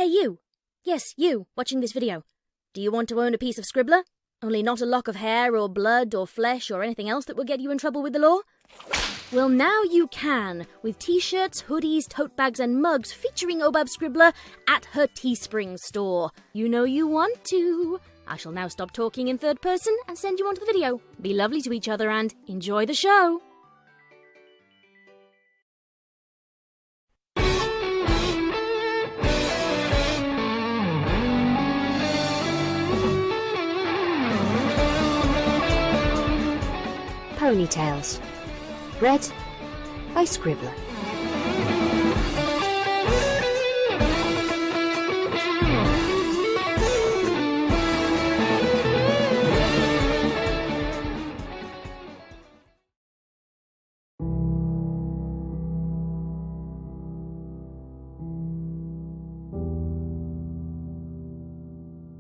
Hey you! Yes, you, watching this video. Do you want to own a piece of Scribbler? Only not a lock of hair or blood or flesh or anything else that will get you in trouble with the law? Well, now you can, with t-shirts, hoodies, tote bags and mugs featuring Obab Scribbler at her Teespring store. You know you want to. I shall now stop talking in third person and send you on to the video. Be lovely to each other and enjoy the show. Ponytails. Read by Scribbler.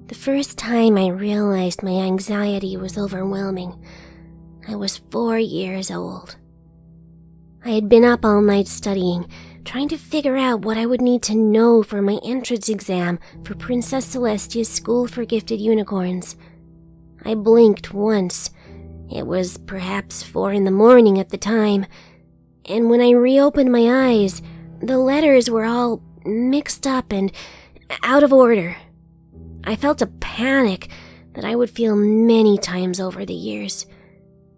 The first time I realized my anxiety was overwhelming, I was 4 years old. I had been up all night studying, trying to figure out what I would need to know for my entrance exam for Princess Celestia's School for Gifted Unicorns. I blinked once. It was perhaps 4 a.m. at the time, and when I reopened my eyes, the letters were all mixed up and out of order. I felt a panic that I would feel many times over the years.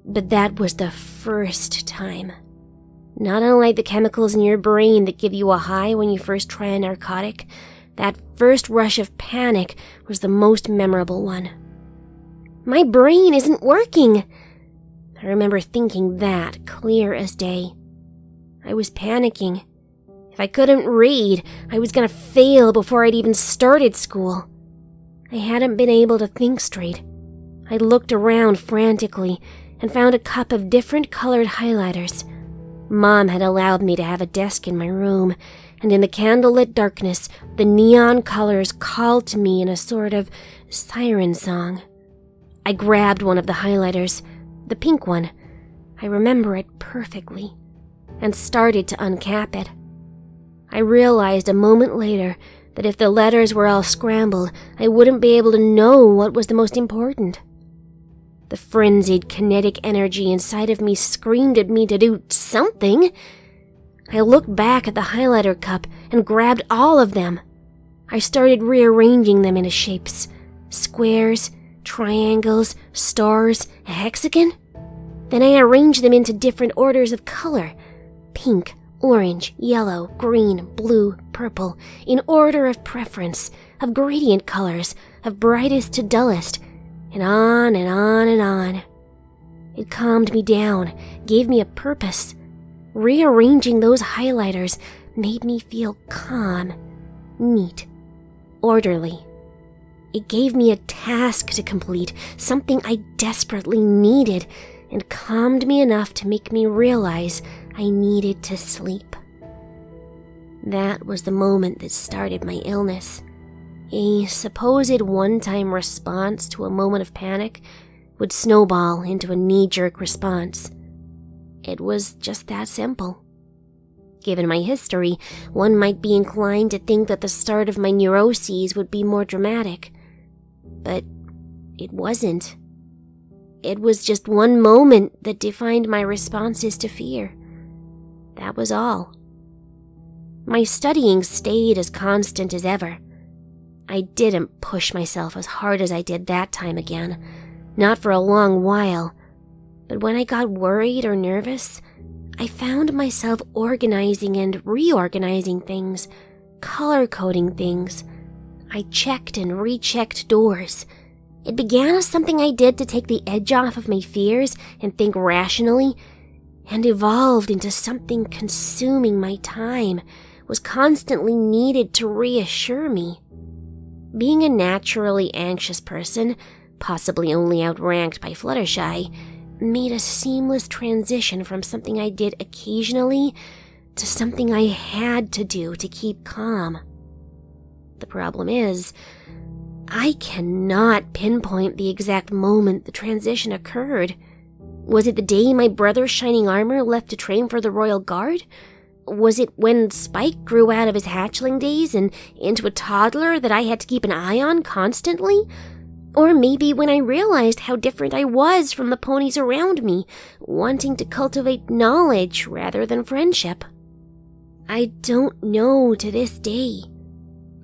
But that was the first time. Not unlike the chemicals in your brain that give you a high when you first try a narcotic, that first rush of panic was the most memorable one. My brain isn't working! I remember thinking that clear as day. I was panicking. If I couldn't read, I was gonna fail before I'd even started school. I hadn't been able to think straight. I looked around frantically and found a cup of different colored highlighters. Mom had allowed me to have a desk in my room, and in the candlelit darkness, the neon colors called to me in a sort of siren song. I grabbed one of the highlighters, the pink one. I remember it perfectly, and started to uncap it. I realized a moment later that if the letters were all scrambled, I wouldn't be able to know what was the most important. The frenzied kinetic energy inside of me screamed at me to do something. I looked back at the highlighter cup and grabbed all of them. I started rearranging them into shapes. Squares, triangles, stars, a hexagon. Then I arranged them into different orders of color. Pink, orange, yellow, green, blue, purple, in order of preference, of gradient colors, of brightest to dullest, and on and on and on. It calmed me down, gave me a purpose. Rearranging those highlighters made me feel calm, neat, orderly. It gave me a task to complete, something I desperately needed, and calmed me enough to make me realize I needed to sleep. That was the moment that started my illness. A supposed one-time response to a moment of panic would snowball into a knee-jerk response. It was just that simple. Given my history, one might be inclined to think that the start of my neuroses would be more dramatic. But it wasn't. It was just one moment that defined my responses to fear. That was all. My studying stayed as constant as ever. I didn't push myself as hard as I did that time again, not for a long while, but when I got worried or nervous, I found myself organizing and reorganizing things, color-coding things. I checked and rechecked doors. It began as something I did to take the edge off of my fears and think rationally, and evolved into something consuming my time, was constantly needed to reassure me. Being a naturally anxious person, possibly only outranked by Fluttershy, made a seamless transition from something I did occasionally to something I had to do to keep calm. The problem is, I cannot pinpoint the exact moment the transition occurred. Was it the day my brother's shining armor left to train for the Royal Guard? Was it when Spike grew out of his hatchling days and into a toddler that I had to keep an eye on constantly? Or maybe when I realized how different I was from the ponies around me, wanting to cultivate knowledge rather than friendship? I don't know to this day.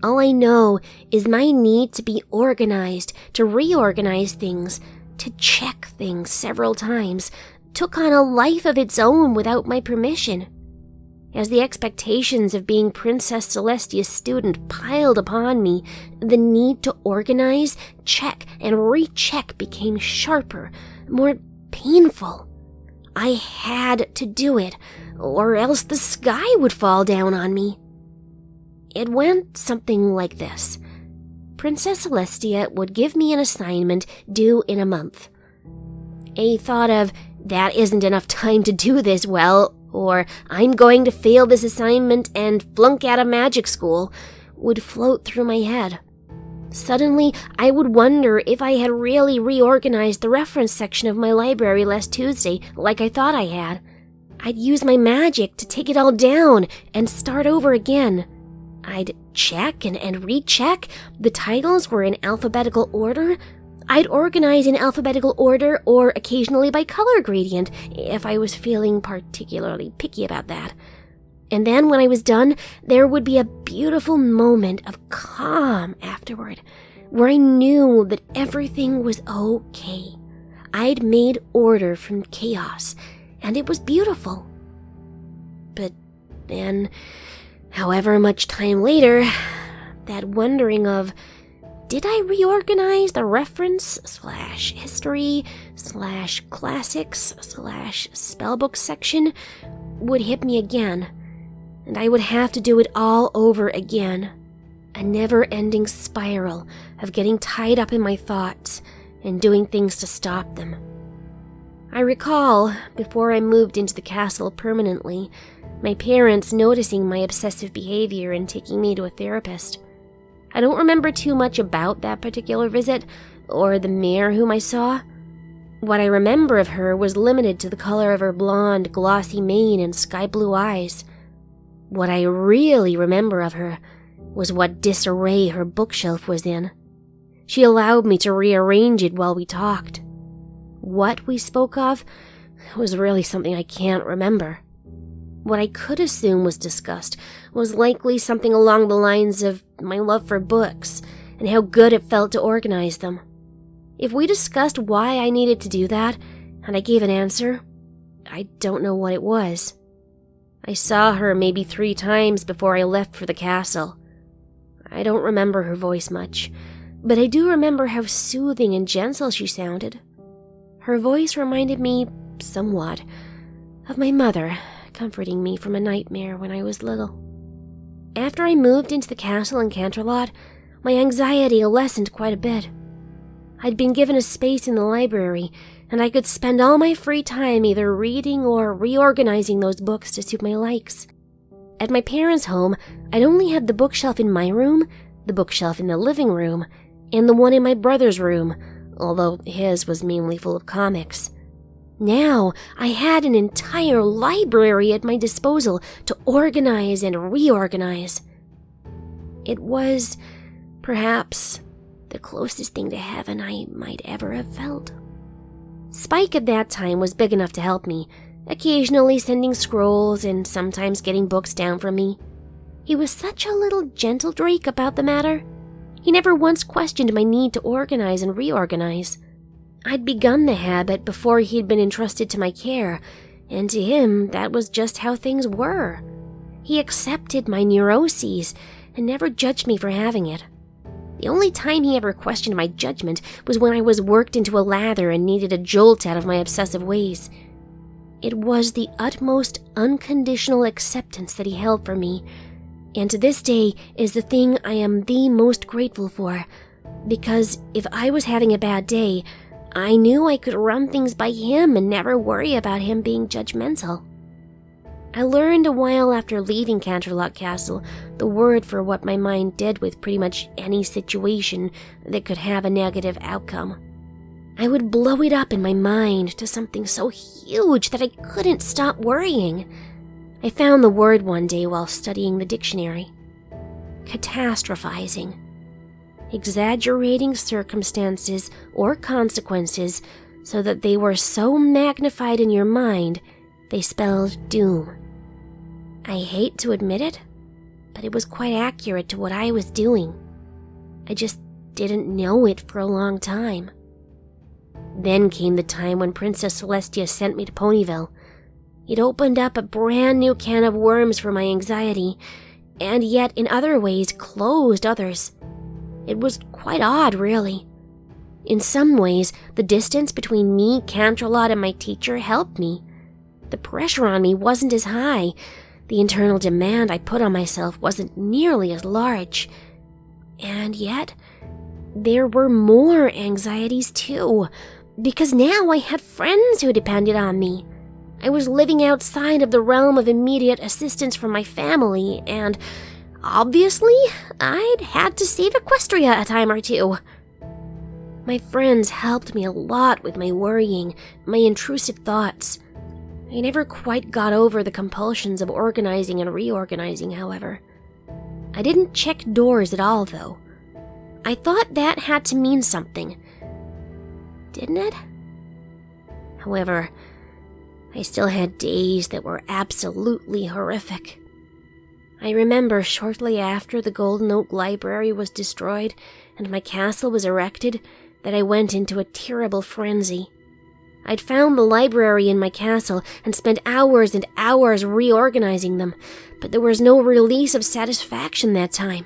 All I know is my need to be organized, to reorganize things, to check things several times, took on a life of its own without my permission. As the expectations of being Princess Celestia's student piled upon me, the need to organize, check, and recheck became sharper, more painful. I had to do it, or else the sky would fall down on me. It went something like this. Princess Celestia would give me an assignment due in a month. A thought of, that isn't enough time to do this well, or I'm going to fail this assignment and flunk out of magic school, would float through my head. Suddenly, I would wonder if I had really reorganized the reference section of my library last Tuesday like I thought I had. I'd use my magic to take it all down and start over again. I'd check and recheck. The titles were in alphabetical order. I'd organize in alphabetical order or occasionally by color gradient if I was feeling particularly picky about that. And then when I was done, there would be a beautiful moment of calm afterward, where I knew that everything was okay. I'd made order from chaos, and it was beautiful. But then, however much time later, that wondering of, did I reorganize the reference/history/classics/spellbook section would hit me again, and I would have to do it all over again. A never-ending spiral of getting tied up in my thoughts and doing things to stop them. I recall, before I moved into the castle permanently, my parents noticing my obsessive behavior and taking me to a therapist. I don't remember too much about that particular visit, or the mare whom I saw. What I remember of her was limited to the color of her blonde, glossy mane and sky-blue eyes. What I really remember of her was what disarray her bookshelf was in. She allowed me to rearrange it while we talked. What we spoke of was really something I can't remember. What I could assume was discussed was likely something along the lines of my love for books and how good it felt to organize them. If we discussed why I needed to do that, and I gave an answer, I don't know what it was. I saw her maybe 3 times before I left for the castle. I don't remember her voice much, but I do remember how soothing and gentle she sounded. Her voice reminded me, somewhat, of my mother, comforting me from a nightmare when I was little. After I moved into the castle in Canterlot, my anxiety lessened quite a bit. I'd been given a space in the library, and I could spend all my free time either reading or reorganizing those books to suit my likes. At my parents' home, I'd only had the bookshelf in my room, the bookshelf in the living room, and the one in my brother's room, although his was mainly full of comics. Now, I had an entire library at my disposal to organize and reorganize. It was, perhaps, the closest thing to heaven I might ever have felt. Spike at that time was big enough to help me, occasionally sending scrolls and sometimes getting books down from me. He was such a little gentle drake about the matter. He never once questioned my need to organize and reorganize. I'd begun the habit before he'd been entrusted to my care, and to him, that was just how things were. He accepted my neuroses and never judged me for having it. The only time he ever questioned my judgment was when I was worked into a lather and needed a jolt out of my obsessive ways. It was the utmost unconditional acceptance that he held for me, and to this day is the thing I am the most grateful for, because if I was having a bad day, I knew I could run things by him and never worry about him being judgmental. I learned a while after leaving Canterlot Castle the word for what my mind did with pretty much any situation that could have a negative outcome. I would blow it up in my mind to something so huge that I couldn't stop worrying. I found the word one day while studying the dictionary. Catastrophizing. Exaggerating circumstances or consequences so that they were so magnified in your mind they spelled doom. I hate to admit it, but it was quite accurate to what I was doing. I just didn't know it for a long time. Then came the time when Princess Celestia sent me to Ponyville. It opened up a brand new can of worms for my anxiety, and yet in other ways closed others. It was quite odd, really. In some ways, the distance between me, Canterlot, and my teacher helped me. The pressure on me wasn't as high. The internal demand I put on myself wasn't nearly as large. And yet, there were more anxieties too, because now I had friends who depended on me. I was living outside of the realm of immediate assistance from my family, and obviously, I'd had to save Equestria a time or two. My friends helped me a lot with my worrying, my intrusive thoughts. I never quite got over the compulsions of organizing and reorganizing, however. I didn't check doors at all, though. I thought that had to mean something. Didn't it? However, I still had days that were absolutely horrific. I remember shortly after the Golden Oak Library was destroyed and my castle was erected that I went into a terrible frenzy. I'd found the library in my castle and spent hours and hours reorganizing them, but there was no release of satisfaction that time.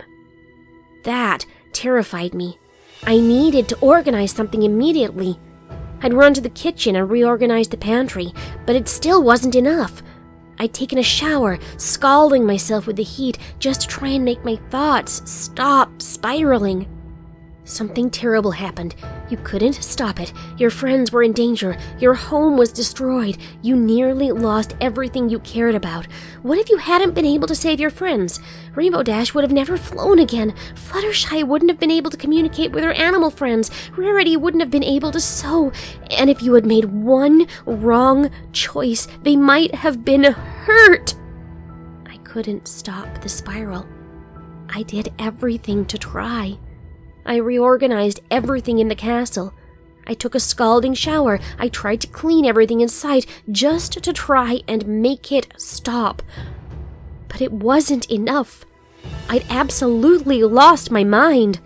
That terrified me. I needed to organize something immediately. I'd run to the kitchen and reorganize the pantry, but it still wasn't enough. I'd taken a shower, scalding myself with the heat just to try and make my thoughts stop spiraling. Something terrible happened. You couldn't stop it. Your friends were in danger. Your home was destroyed. You nearly lost everything you cared about. What if you hadn't been able to save your friends? Rainbow Dash would have never flown again. Fluttershy wouldn't have been able to communicate with her animal friends. Rarity wouldn't have been able to sew. And if you had made one wrong choice, they might have been hurt. I couldn't stop the spiral. I did everything to try. I reorganized everything in the castle. I took a scalding shower. I tried to clean everything in sight just to try and make it stop. But it wasn't enough. I'd absolutely lost my mind.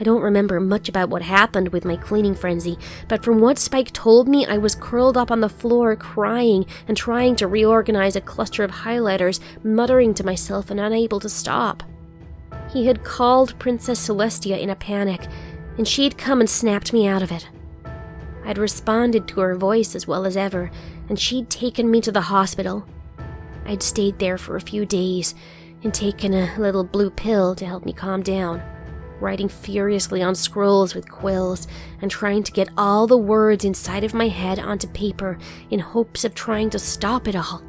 I don't remember much about what happened with my cleaning frenzy, but from what Spike told me, I was curled up on the floor crying and trying to reorganize a cluster of highlighters, muttering to myself and unable to stop. He had called Princess Celestia in a panic, and she'd come and snapped me out of it. I'd responded to her voice as well as ever, and she'd taken me to the hospital. I'd stayed there for a few days and taken a little blue pill to help me calm down, writing furiously on scrolls with quills and trying to get all the words inside of my head onto paper in hopes of trying to stop it all.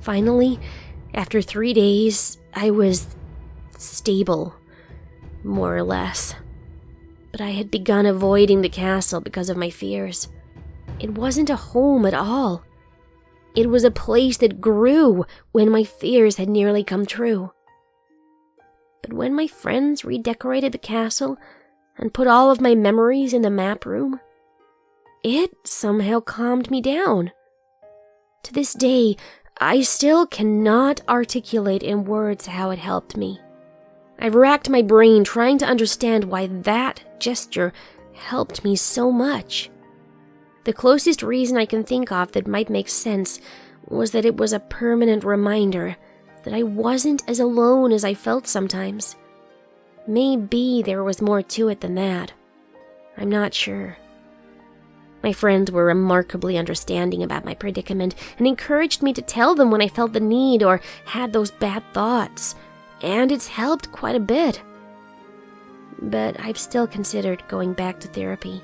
Finally, after 3 days, I was stable, more or less. But I had begun avoiding the castle because of my fears. It wasn't a home at all. It was a place that grew when my fears had nearly come true. But when my friends redecorated the castle and put all of my memories in the map room, it somehow calmed me down. To this day, I still cannot articulate in words how it helped me. I've racked my brain trying to understand why that gesture helped me so much. The closest reason I can think of that might make sense was that it was a permanent reminder that I wasn't as alone as I felt sometimes. Maybe there was more to it than that. I'm not sure. My friends were remarkably understanding about my predicament and encouraged me to tell them when I felt the need or had those bad thoughts. And it's helped quite a bit. But I've still considered going back to therapy.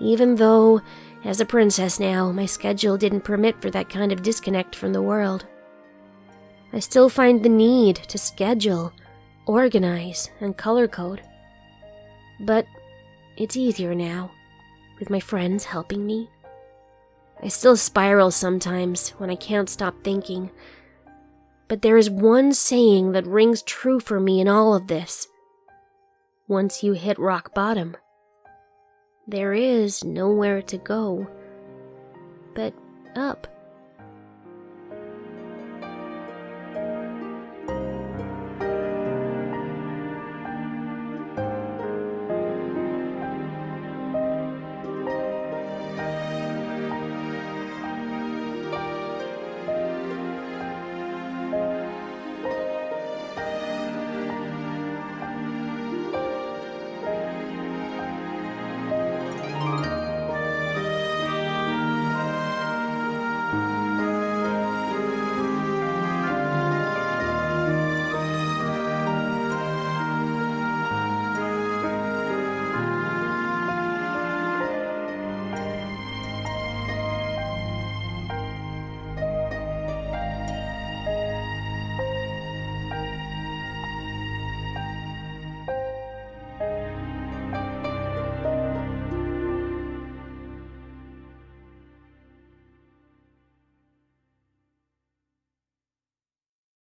Even though, as a princess now, my schedule didn't permit for that kind of disconnect from the world. I still find the need to schedule, organize, and color code. But it's easier now, with my friends helping me. I still spiral sometimes when I can't stop thinking. But there is one saying that rings true for me in all of this. Once you hit rock bottom, there is nowhere to go but up.